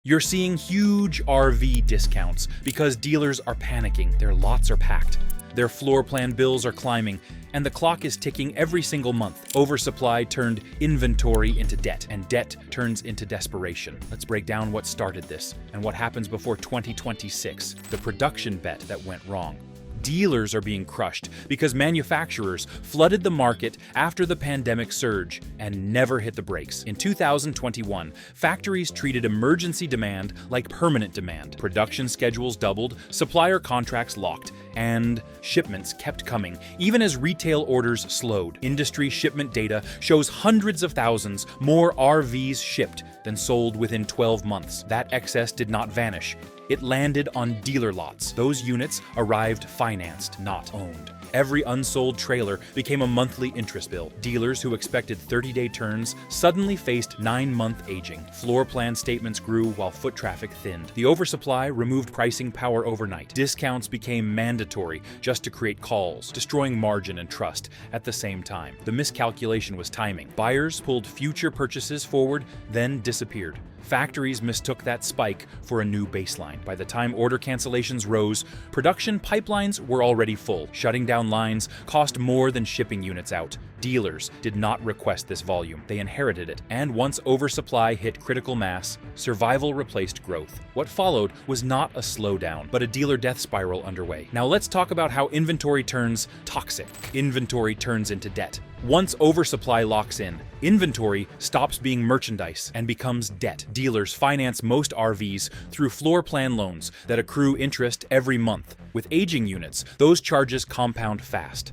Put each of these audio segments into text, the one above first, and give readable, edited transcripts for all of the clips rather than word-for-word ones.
You're seeing huge RV discounts because dealers are panicking, their lots are packed, their floor plan bills are climbing, and the clock is ticking every single month. Oversupply turned inventory into debt, and debt turns into desperation. Let's break down what started this and what happens before 2026, the production bet that went wrong. Dealers are being crushed because manufacturers flooded the market after the pandemic surge and never hit the brakes. In 2021, factories treated emergency demand like permanent demand. Production schedules doubled, supplier contracts locked, and shipments kept coming, even as retail orders slowed. Industry shipment data shows hundreds of thousands more RVs shipped than sold within 12 months. That excess did not vanish. It landed on dealer lots. Those units arrived financed, not owned. Every unsold trailer became a monthly interest bill. Dealers who expected 30-day turns suddenly faced 9-month aging. Floor plan statements grew while foot traffic thinned. The oversupply removed pricing power overnight. Discounts became mandatory just to create calls, destroying margin and trust at the same time. The miscalculation was timing. Buyers pulled future purchases forward, then disappeared. Factories mistook that spike for a new baseline. By the time order cancellations rose, production pipelines were already full. Shutting down lines cost more than shipping units out. Dealers did not request this volume. They inherited it. And once oversupply hit critical mass, survival replaced growth. What followed was not a slowdown, but a dealer death spiral underway. Now let's talk about how inventory turns toxic. Inventory turns into debt. Once oversupply locks in, inventory stops being merchandise and becomes debt. Dealers finance most RVs through floor plan loans that accrue interest every month. With aging units, those charges compound fast.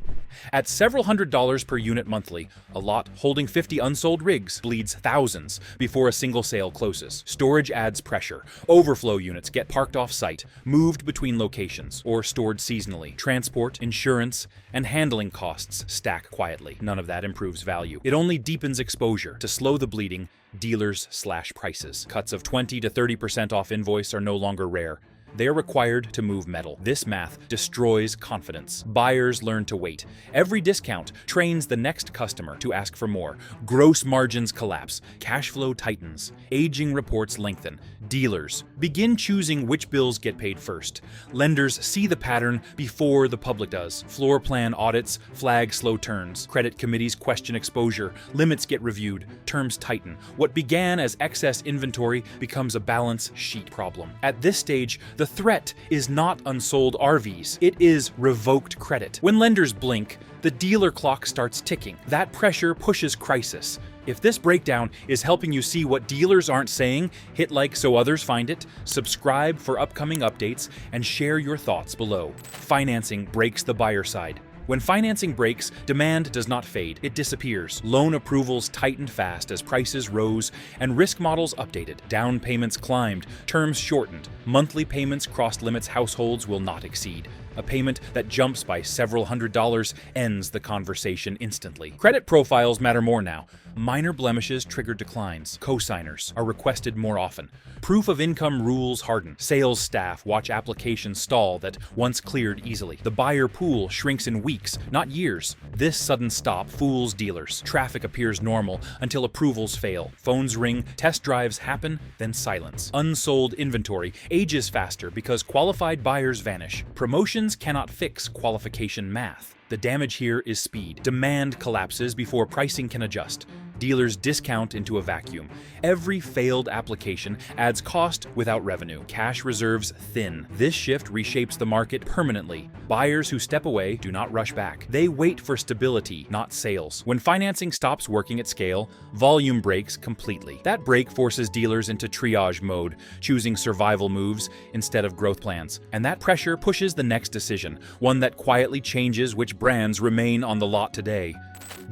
At several $100s per unit monthly, a lot holding 50 unsold rigs bleeds thousands before a single sale closes. Storage adds pressure. Overflow units get parked off-site, moved between locations, or stored seasonally. Transport, insurance, and handling costs stack quietly. None of that improves value. It only deepens exposure. To slow the bleeding, dealers slash prices. Cuts of 20 to 30% off invoice are no longer rare. They are required to move metal. This math destroys confidence. Buyers learn to wait. Every discount trains the next customer to ask for more. Gross margins collapse. Cash flow tightens. Aging reports lengthen. Dealers begin choosing which bills get paid first. Lenders see the pattern before the public does. Floor plan audits flag slow turns. Credit committees question exposure. Limits get reviewed. Terms tighten. What began as excess inventory becomes a balance sheet problem. At this stage, the threat is not unsold RVs, it is revoked credit. When lenders blink, the dealer clock starts ticking. That pressure pushes crisis. If this breakdown is helping you see what dealers aren't saying, hit like so others find it, subscribe for upcoming updates, and share your thoughts below. Financing breaks the buyer side. When financing breaks, demand does not fade, it disappears. Loan approvals tightened fast as prices rose and risk models updated. Down payments climbed, terms shortened. Monthly payments crossed limits households will not exceed. A payment that jumps by several $100s ends the conversation instantly. Credit profiles matter more now. Minor blemishes trigger declines. Cosigners are requested more often. Proof of income rules harden. Sales staff watch applications stall that once cleared easily. The buyer pool shrinks in weeks, not years. This sudden stop fools dealers. Traffic appears normal until approvals fail. Phones ring, test drives happen, then silence. Unsold inventory ages faster because qualified buyers vanish. Promotions cannot fix qualification math. The damage here is speed. Demand collapses before pricing can adjust. Dealers discount into a vacuum. Every failed application adds cost without revenue. Cash reserves thin. This shift reshapes the market permanently. Buyers who step away do not rush back. They wait for stability, not sales. When financing stops working at scale, volume breaks completely. That break forces dealers into triage mode, choosing survival moves instead of growth plans. And that pressure pushes the next decision, one that quietly changes which brands remain on the lot today.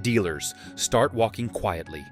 Dealers start walking quietly.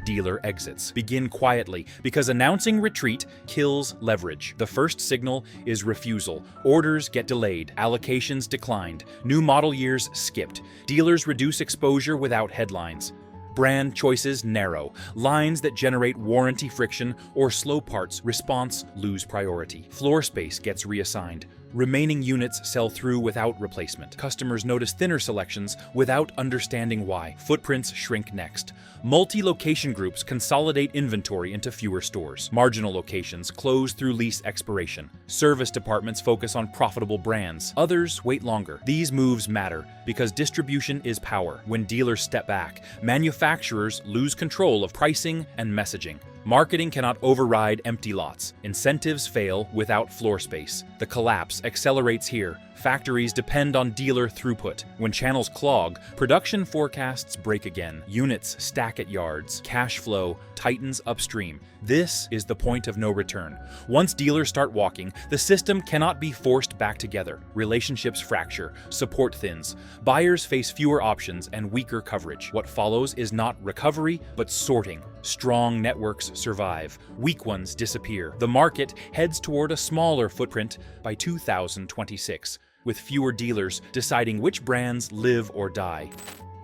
Dealer exits begin quietly because announcing retreat kills leverage. The first signal is refusal. Orders get delayed. Allocations declined. New model years skipped. Dealers reduce exposure without headlines. Brand choices narrow. Lines that generate warranty friction or slow parts response lose priority. Floor space gets reassigned. Remaining units sell through without replacement. Customers notice thinner selections without understanding why. Footprints shrink next. Multi-location groups consolidate inventory into fewer stores. Marginal locations close through lease expiration. Service departments focus on profitable brands. Others wait longer. These moves matter because distribution is power. When dealers step back, manufacturers lose control of pricing and messaging. Marketing cannot override empty lots. Incentives fail without floor space. The collapse accelerates here. Factories depend on dealer throughput. When channels clog, production forecasts break again. Units stack at yards. Cash flow tightens upstream. This is the point of no return. Once dealers start walking, the system cannot be forced back together. Relationships fracture. Support thins. Buyers face fewer options and weaker coverage. What follows is not recovery, but sorting. Strong networks survive. Weak ones disappear. The market heads toward a smaller footprint by 2026. With fewer dealers deciding which brands live or die.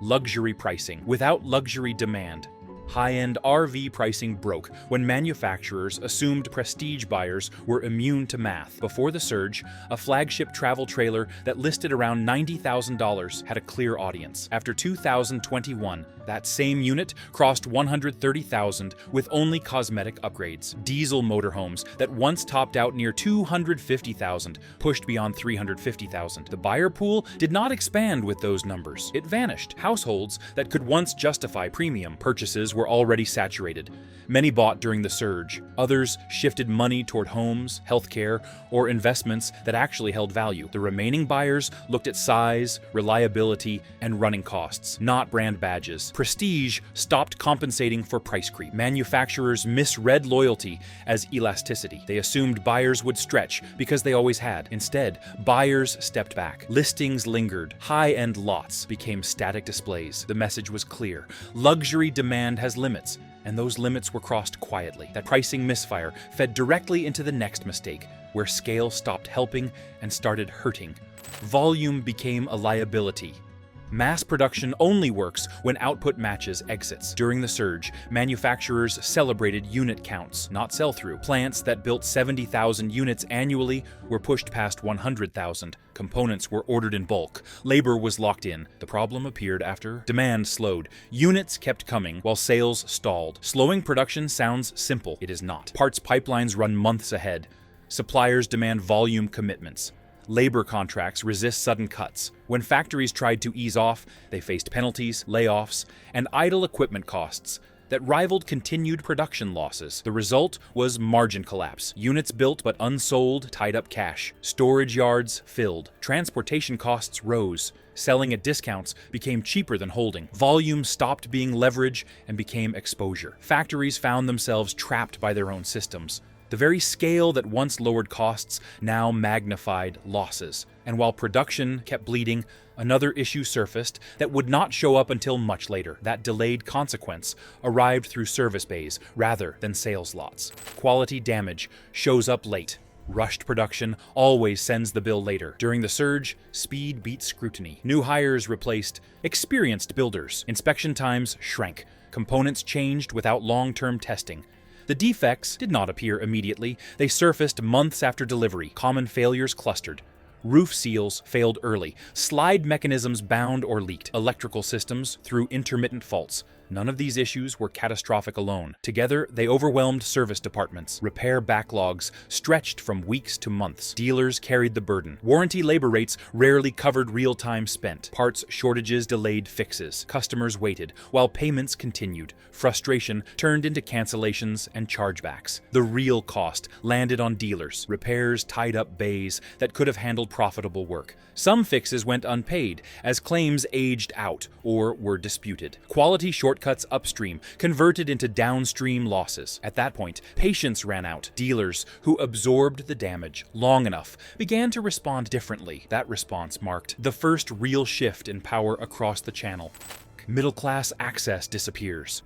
Luxury pricing. Without luxury demand, high-end RV pricing broke when manufacturers assumed prestige buyers were immune to math. Before the surge, a flagship travel trailer that listed around $90,000 had a clear audience. After 2021, that same unit crossed $130,000 with only cosmetic upgrades. Diesel motorhomes that once topped out near $250,000 pushed beyond $350,000. The buyer pool did not expand with those numbers. It vanished. Households that could once justify premium purchases were already saturated. Many bought during the surge. Others shifted money toward homes, healthcare, or investments that actually held value. The remaining buyers looked at size, reliability, and running costs, not brand badges. Prestige stopped compensating for price creep. Manufacturers misread loyalty as elasticity. They assumed buyers would stretch because they always had. Instead, buyers stepped back. Listings lingered. High-end lots became static displays. The message was clear. Luxury demand has limits, and those limits were crossed quietly. That pricing misfire fed directly into the next mistake, where scale stopped helping and started hurting. Volume became a liability. Mass production only works when output matches exits. During the surge, manufacturers celebrated unit counts, not sell-through. Plants that built 70,000 units annually were pushed past 100,000. Components were ordered in bulk. Labor was locked in. The problem appeared after demand slowed. Units kept coming while sales stalled. Slowing production sounds simple. It is not. Parts pipelines run months ahead. Suppliers demand volume commitments. Labor contracts resist sudden cuts. When factories tried to ease off, they faced penalties, layoffs, and idle equipment costs that rivaled continued production losses. The result was margin collapse. Units built but unsold tied up cash. Storage yards filled. Transportation costs rose. Selling at discounts became cheaper than holding. Volume stopped being leverage and became exposure. Factories found themselves trapped by their own systems. The very scale that once lowered costs now magnified losses. And while production kept bleeding, another issue surfaced that would not show up until much later. That delayed consequence arrived through service bays rather than sales lots. Quality damage shows up late. Rushed production always sends the bill later. During the surge, speed beat scrutiny. New hires replaced experienced builders. Inspection times shrank. Components changed without long-term testing. The defects did not appear immediately. They surfaced months after delivery. Common failures clustered. Roof seals failed early. Slide mechanisms bound or leaked. Electrical systems through intermittent faults. None of these issues were catastrophic alone. Together, they overwhelmed service departments. Repair backlogs stretched from weeks to months. Dealers carried the burden. Warranty labor rates rarely covered real time spent. Parts shortages delayed fixes. Customers waited, while payments continued. Frustration turned into cancellations and chargebacks. The real cost landed on dealers. Repairs tied up bays that could have handled profitable work. Some fixes went unpaid as claims aged out or were disputed. Quality shortcuts upstream converted into downstream losses. At that point, patience ran out. Dealers who absorbed the damage long enough began to respond differently. That response marked the first real shift in power across the channel. Middle-class access disappears.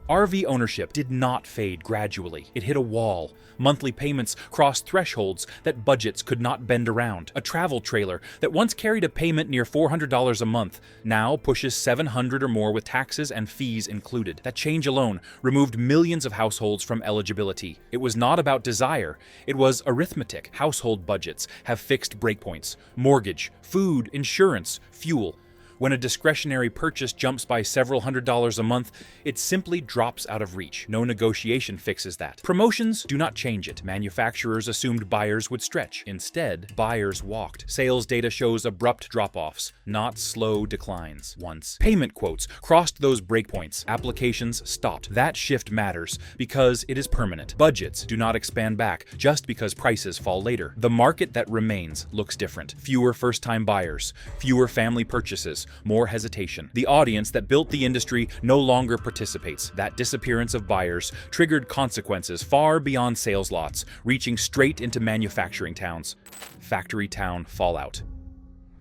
RV ownership did not fade gradually. It hit a wall. Monthly payments crossed thresholds that budgets could not bend around. A travel trailer that once carried a payment near $400 a month now pushes $700 or more with taxes and fees included. That change alone removed millions of households from eligibility. It was not about desire. It was arithmetic. Household budgets have fixed breakpoints. Mortgage, food, insurance, fuel. When a discretionary purchase jumps by several $100s a month, it simply drops out of reach. No negotiation fixes that. Promotions do not change it. Manufacturers assumed buyers would stretch. Instead, buyers walked. Sales data shows abrupt drop-offs, not slow declines. Once payment quotes crossed those breakpoints, applications stopped. That shift matters because it is permanent. Budgets do not expand back just because prices fall later. The market that remains looks different. Fewer first-time buyers, fewer family purchases, more hesitation. The audience that built the industry no longer participates. That disappearance of buyers triggered consequences far beyond sales lots, reaching straight into manufacturing towns. Factory town fallout.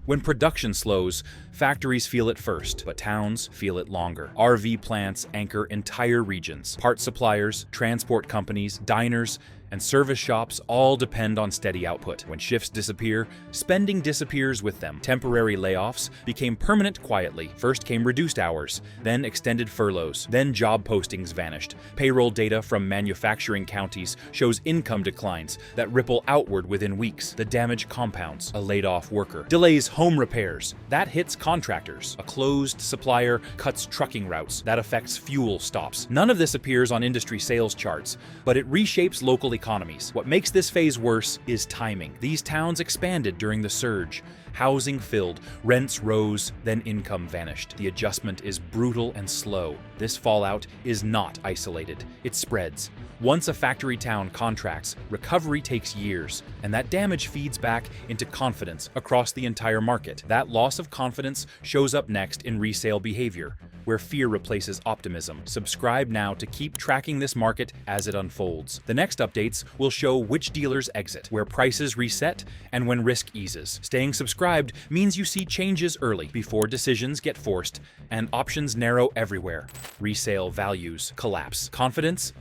When production slows, factories feel it first, but towns feel it longer. RV plants anchor entire regions. Part suppliers, transport companies, diners, and service shops all depend on steady output. When shifts disappear, spending disappears with them. Temporary layoffs became permanent quietly. First came reduced hours, then extended furloughs, then job postings vanished. Payroll data from manufacturing counties shows income declines that ripple outward within weeks. The damage compounds. A laid-off worker delays home repairs. That hits contractors. A closed supplier cuts trucking routes. That affects fuel stops. None of this appears on industry sales charts, but it reshapes local economies. What makes this phase worse is timing. These towns expanded during the surge. Housing filled, rents rose, then income vanished. The adjustment is brutal and slow. This fallout is not isolated. It spreads. Once a factory town contracts, recovery takes years, and that damage feeds back into confidence across the entire market. That loss of confidence shows up next in resale behavior, where fear replaces optimism. Subscribe now to keep tracking this market as it unfolds. The next updates will show which dealers exit, where prices reset, and when risk eases. Staying subscribed means you see changes early, before decisions get forced and options narrow everywhere. Resale values collapse. Confidence?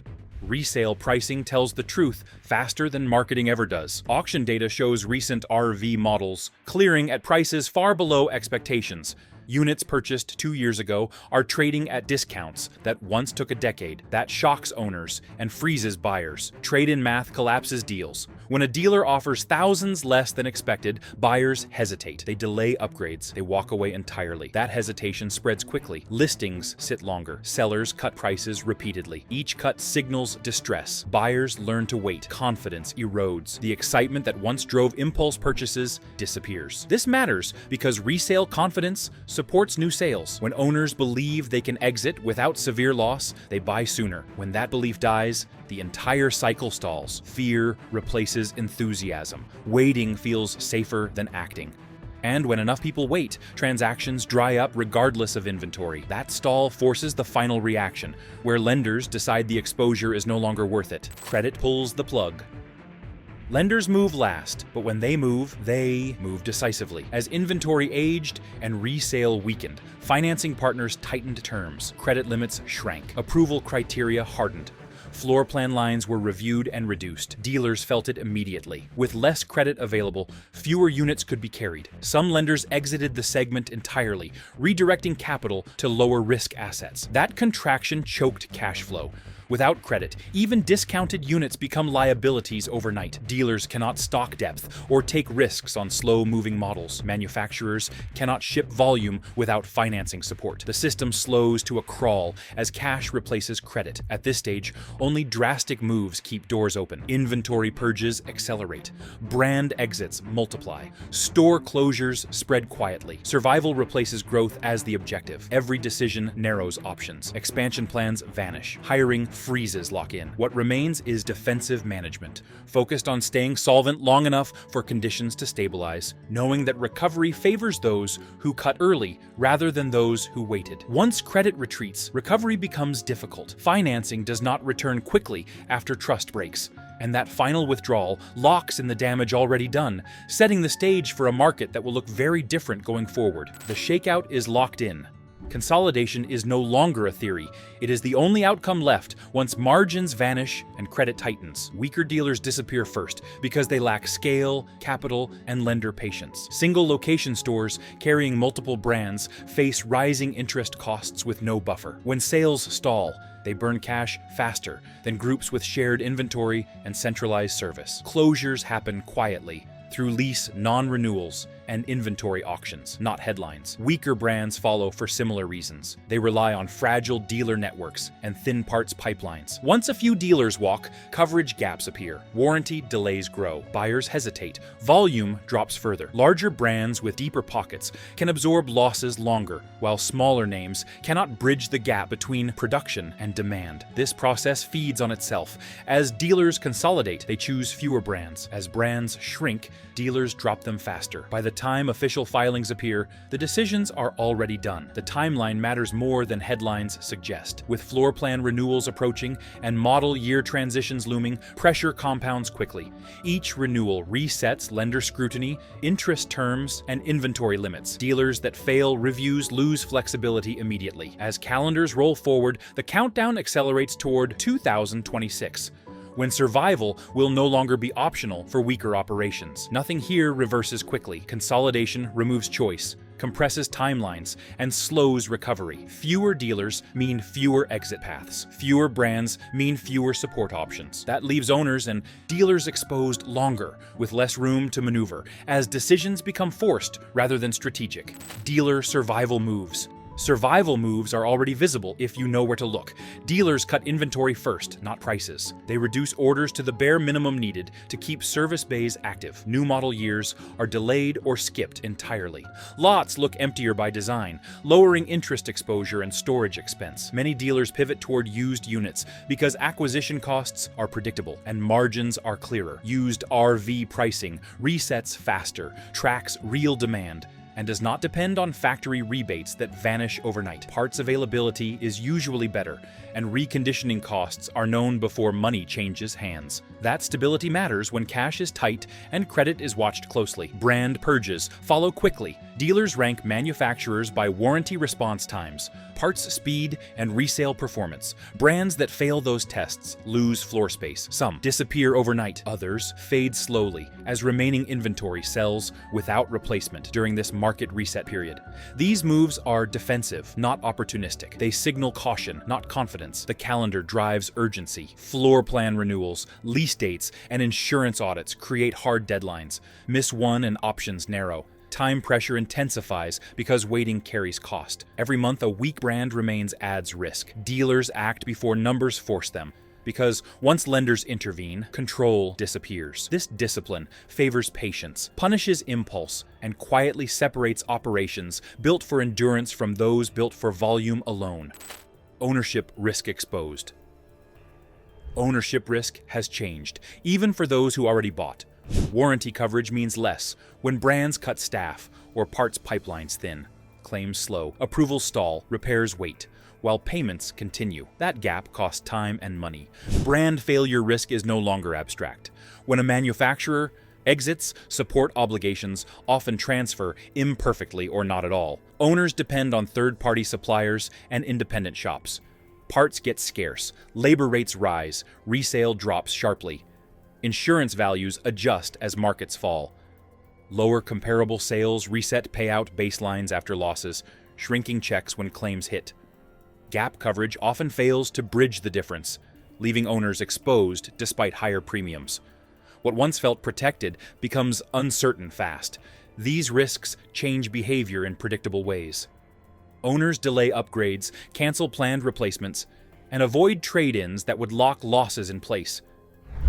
Resale pricing tells the truth faster than marketing ever does. Auction data shows recent RV models clearing at prices far below expectations. Units purchased 2 years ago are trading at discounts that once took a decade. That shocks owners and freezes buyers. Trade-in math collapses deals. When a dealer offers thousands less than expected, buyers hesitate. They delay upgrades. They walk away entirely. That hesitation spreads quickly. Listings sit longer. Sellers cut prices repeatedly. Each cut signals distress. Buyers learn to wait. Confidence erodes. The excitement that once drove impulse purchases disappears. This matters because resale confidence supports new sales. When owners believe they can exit without severe loss, they buy sooner. When that belief dies, the entire cycle stalls. Fear replaces enthusiasm. Waiting feels safer than acting. And when enough people wait, transactions dry up regardless of inventory. That stall forces the final reaction, where lenders decide the exposure is no longer worth it. Credit pulls the plug. Lenders move last, but when they move decisively. As inventory aged and resale weakened, financing partners tightened terms. Credit limits shrank. Approval criteria hardened. Floor plan lines were reviewed and reduced. Dealers felt it immediately. With less credit available, fewer units could be carried. Some lenders exited the segment entirely, redirecting capital to lower risk assets. That contraction choked cash flow. Without credit, even discounted units become liabilities overnight. Dealers cannot stock depth or take risks on slow-moving models. Manufacturers cannot ship volume without financing support. The system slows to a crawl as cash replaces credit. At this stage, only drastic moves keep doors open. Inventory purges accelerate. Brand exits multiply. Store closures spread quietly. Survival replaces growth as the objective. Every decision narrows options. Expansion plans vanish. Hiring freezes lock in. What remains is defensive management, focused on staying solvent long enough for conditions to stabilize, knowing that recovery favors those who cut early rather than those who waited. Once credit retreats, recovery becomes difficult. Financing does not return quickly after trust breaks, and that final withdrawal locks in the damage already done, setting the stage for a market that will look very different going forward. The shakeout is locked in. Consolidation is no longer a theory. It is the only outcome left once margins vanish and credit tightens. Weaker dealers disappear first because they lack scale, capital, and lender patience. Single location stores carrying multiple brands face rising interest costs with no buffer. When sales stall, they burn cash faster than groups with shared inventory and centralized service. Closures happen quietly through lease non-renewals and inventory auctions, not headlines. Weaker brands follow for similar reasons. They rely on fragile dealer networks and thin parts pipelines. Once a few dealers walk, coverage gaps appear. Warranty delays grow. Buyers hesitate. Volume drops further. Larger brands with deeper pockets can absorb losses longer, while smaller names cannot bridge the gap between production and demand. This process feeds on itself. As dealers consolidate, they choose fewer brands. As brands shrink, dealers drop them faster. By the time official filings appear, the decisions are already done. The timeline matters more than headlines suggest. With floor plan renewals approaching and model year transitions looming, pressure compounds quickly. Each renewal resets lender scrutiny, interest terms, and inventory limits. Dealers that fail reviews lose flexibility immediately. As calendars roll forward, the countdown accelerates toward 2026. When survival will no longer be optional for weaker operations. Nothing here reverses quickly. Consolidation removes choice, compresses timelines, and slows recovery. Fewer dealers mean fewer exit paths. Fewer brands mean fewer support options. That leaves owners and dealers exposed longer, with less room to maneuver, as decisions become forced rather than strategic. Dealer survival moves. Survival moves are already visible if you know where to look. Dealers cut inventory first, not prices. They reduce orders to the bare minimum needed to keep service bays active. New model years are delayed or skipped entirely. Lots look emptier by design, lowering interest exposure and storage expense. Many dealers pivot toward used units because acquisition costs are predictable and margins are clearer. Used RV pricing resets faster, tracks real demand, and does not depend on factory rebates that vanish overnight. Parts availability is usually better, and reconditioning costs are known before money changes hands. That stability matters when cash is tight and credit is watched closely. Brand purges follow quickly. Dealers rank manufacturers by warranty response times, parts speed, and resale performance. Brands that fail those tests lose floor space. Some disappear overnight. Others fade slowly as remaining inventory sells without replacement during this market reset period. These moves are defensive, not opportunistic. They signal caution, not confidence. The calendar drives urgency. Floor plan renewals, lease dates, and insurance audits create hard deadlines. Miss one and options narrow. Time pressure intensifies because waiting carries cost. Every month, a weak brand remains adds risk. Dealers act before numbers force them, because once lenders intervene, control disappears. This discipline favors patience, punishes impulse, and quietly separates operations built for endurance from those built for volume alone. Ownership risk exposed. Ownership risk has changed, even for those who already bought. Warranty coverage means less when brands cut staff or parts pipelines thin. Claims slow, approvals stall, repairs wait, while payments continue. That gap costs time and money. Brand failure risk is no longer abstract. When a manufacturer exits, support obligations often transfer imperfectly or not at all. Owners depend on third-party suppliers and independent shops. Parts get scarce, labor rates rise, resale drops sharply. Insurance values adjust as markets fall. Lower comparable sales reset payout baselines after losses, shrinking checks when claims hit. Gap coverage often fails to bridge the difference, leaving owners exposed despite higher premiums. What once felt protected becomes uncertain fast. These risks change behavior in predictable ways. Owners delay upgrades, cancel planned replacements, and avoid trade-ins that would lock losses in place.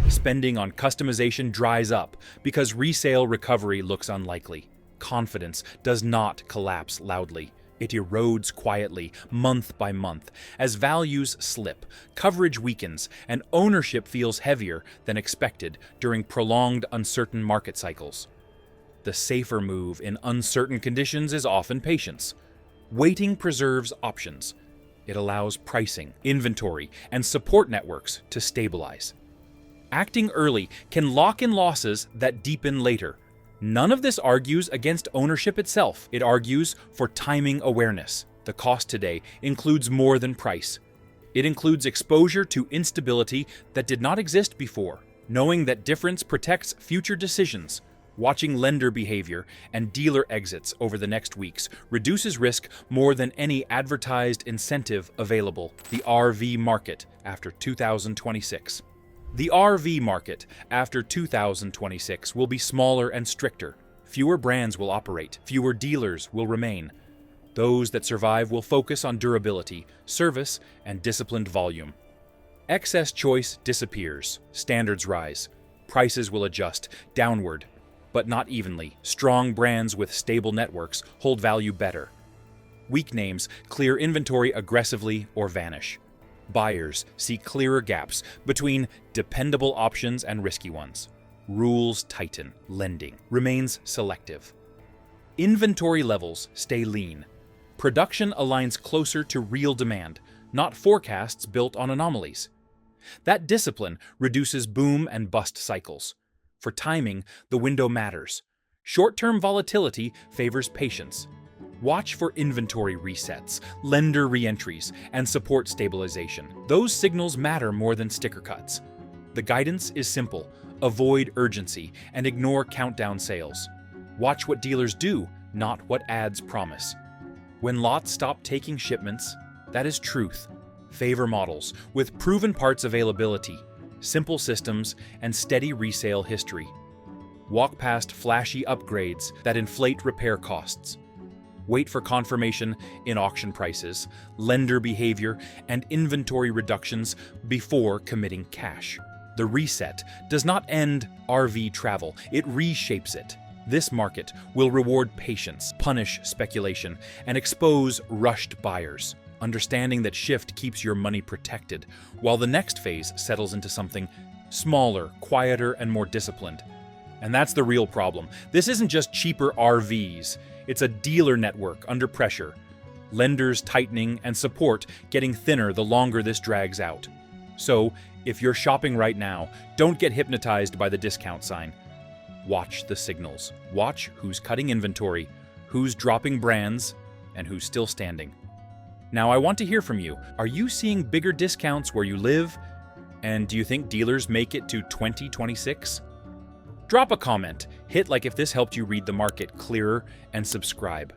Spending on customization dries up because resale recovery looks unlikely. Confidence does not collapse loudly. It erodes quietly, month by month. As values slip, coverage weakens, and ownership feels heavier than expected during prolonged, uncertain market cycles. The safer move in uncertain conditions is often patience. Waiting preserves options. It allows pricing, inventory, and support networks to stabilize. Acting early can lock in losses that deepen later. None of this argues against ownership itself. It argues for timing awareness. The cost today includes more than price. It includes exposure to instability that did not exist before, knowing that difference protects future decisions. Watching lender behavior and dealer exits over the next weeks reduces risk more than any advertised incentive available. The RV market after 2026. The RV market after 2026 will be smaller and stricter. Fewer brands will operate, fewer dealers will remain. Those that survive will focus on durability, service, and disciplined volume. Excess choice disappears, standards rise. Prices will adjust downward, but not evenly. Strong brands with stable networks hold value better. Weak names clear inventory aggressively or vanish. Buyers see clearer gaps between dependable options and risky ones. Rules tighten. Lending remains selective. Inventory levels stay lean. Production aligns closer to real demand, not forecasts built on anomalies. That discipline reduces boom and bust cycles. For timing, the window matters. Short-term volatility favors patience. Watch for inventory resets, lender reentries, and support stabilization. Those signals matter more than sticker cuts. The guidance is simple. Avoid urgency and ignore countdown sales. Watch what dealers do, not what ads promise. When lots stop taking shipments, that is truth. Favor models with proven parts availability, simple systems, and steady resale history. Walk past flashy upgrades that inflate repair costs. Wait for confirmation in auction prices, lender behavior, and inventory reductions before committing cash. The reset does not end RV travel, it reshapes it. This market will reward patience, punish speculation, and expose rushed buyers. Understanding that shift keeps your money protected, while the next phase settles into something smaller, quieter, and more disciplined. And that's the real problem. This isn't just cheaper RVs, it's a dealer network under pressure, lenders tightening, and support getting thinner the longer this drags out. So, if you're shopping right now, don't get hypnotized by the discount sign. Watch the signals. Watch who's cutting inventory, who's dropping brands, and who's still standing. Now, I want to hear from you. Are you seeing bigger discounts where you live? And do you think dealers make it to 2026? Drop a comment, hit like if this helped you read the market clearer, and subscribe.